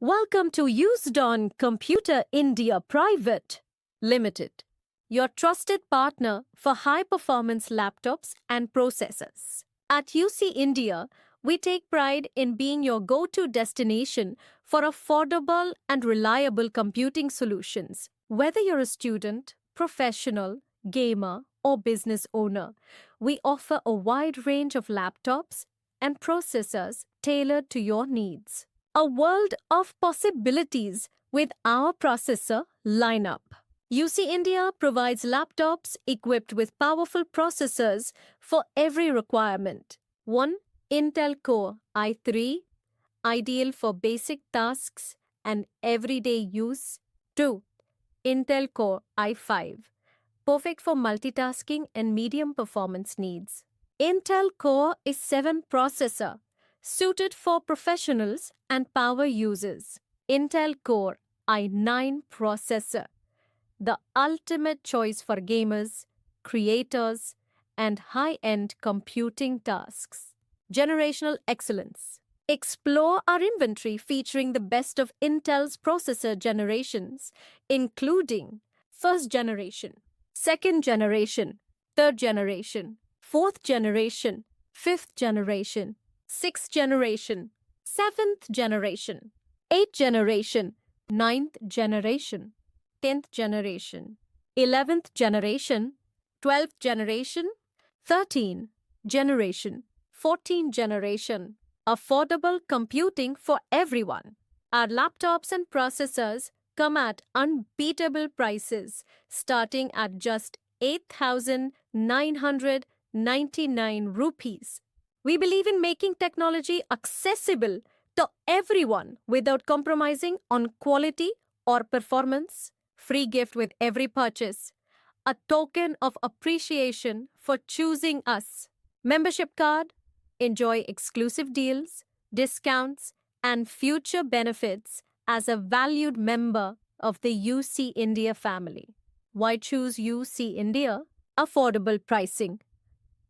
Welcome to Used-On Computer India Private Limited, your trusted partner for high-performance laptops and processors. At UC India, we take pride in being your go-to destination for affordable and reliable computing solutions. Whether you're a student, professional, gamer, or business owner, we offer a wide range of laptops and processors tailored to your needs. A world of possibilities with our processor lineup. UC India provides laptops equipped with powerful processors for every requirement. 1. Intel Core i3, ideal for basic tasks and everyday use. 2. Intel Core i5, perfect for multitasking and medium performance needs. Intel Core i7 processor, suited for professionals and power users. Intel Core i9 processor, the ultimate choice for gamers, creators, and high-end computing tasks. Generational excellence. Explore our inventory featuring the best of Intel's processor generations, including first generation, second generation, third generation, fourth generation, fifth generation, sixth generation, seventh generation, eighth generation, ninth generation, 10th generation, 11th generation, 12th generation, 13th generation, 14th generation. Affordable computing for everyone. Our laptops and processors come at unbeatable prices, starting at just 8,999 rupees. We believe in making technology accessible to everyone without compromising on quality or performance. Free gift with every purchase. A token of appreciation for choosing us. Membership card. Enjoy exclusive deals, discounts, and future benefits as a valued member of the UC India family. Why choose UC India? Affordable pricing.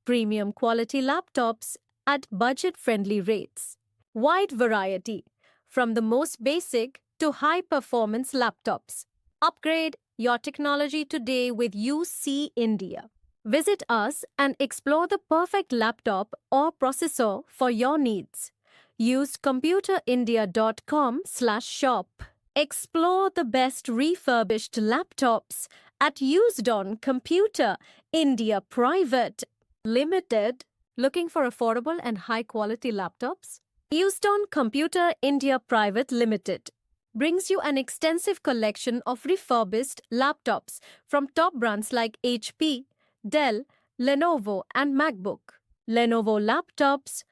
Premium quality laptops at budget-friendly rates. Wide variety, from the most basic to high-performance laptops. Upgrade your technology today with UC India. Visit us and explore the perfect laptop or processor for your needs. Use computerindia.com/shop. Explore the best refurbished laptops at Used-On Computer India Private Limited. Looking for affordable and high-quality laptops? Used-On Computer India Private Limited brings you an extensive collection of refurbished laptops from top brands like HP, Dell, Lenovo, and MacBook. Lenovo laptops.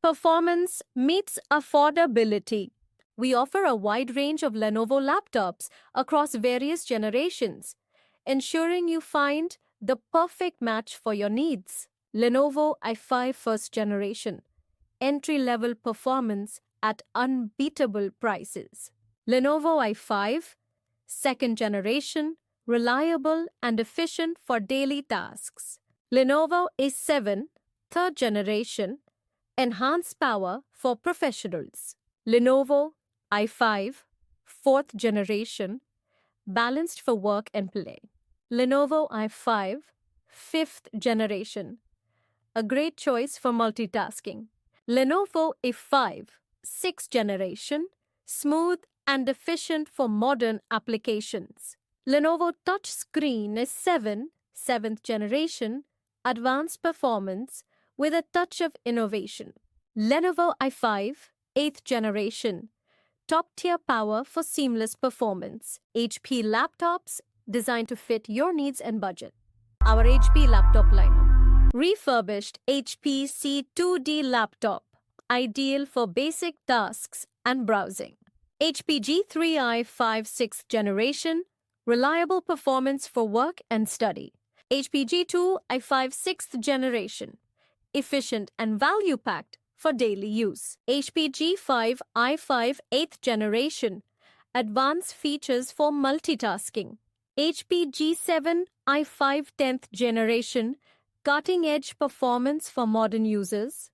Performance meets affordability. We offer a wide range of Lenovo laptops across various generations, ensuring you find the perfect match for your needs. Lenovo i5 first generation. Entry-level performance at unbeatable prices. Lenovo i5 second generation. Reliable and efficient for daily tasks. Lenovo i7 third generation. Enhanced power for professionals. Lenovo i5 fourth generation. Balanced for work and play. Lenovo i5 fifth generation. A great choice for multitasking. Lenovo i5 sixth generation. Smooth and efficient for modern applications. Lenovo touchscreen i7 seventh generation. Advanced performance with a touch of innovation. Lenovo i5 8th generation. Top-tier power for seamless performance. HP laptops designed to fit your needs and budget. Our HP laptop lineup. Refurbished HP C2D laptop. Ideal for basic tasks and browsing. HP G3i5 6th generation. Reliable performance for work and study. HP G2 i5 6th generation. Efficient and value-packed for daily use. HP G5 i5 8th generation. Advanced features for multitasking. HP G7 i5 10th generation. Cutting-edge performance for modern users.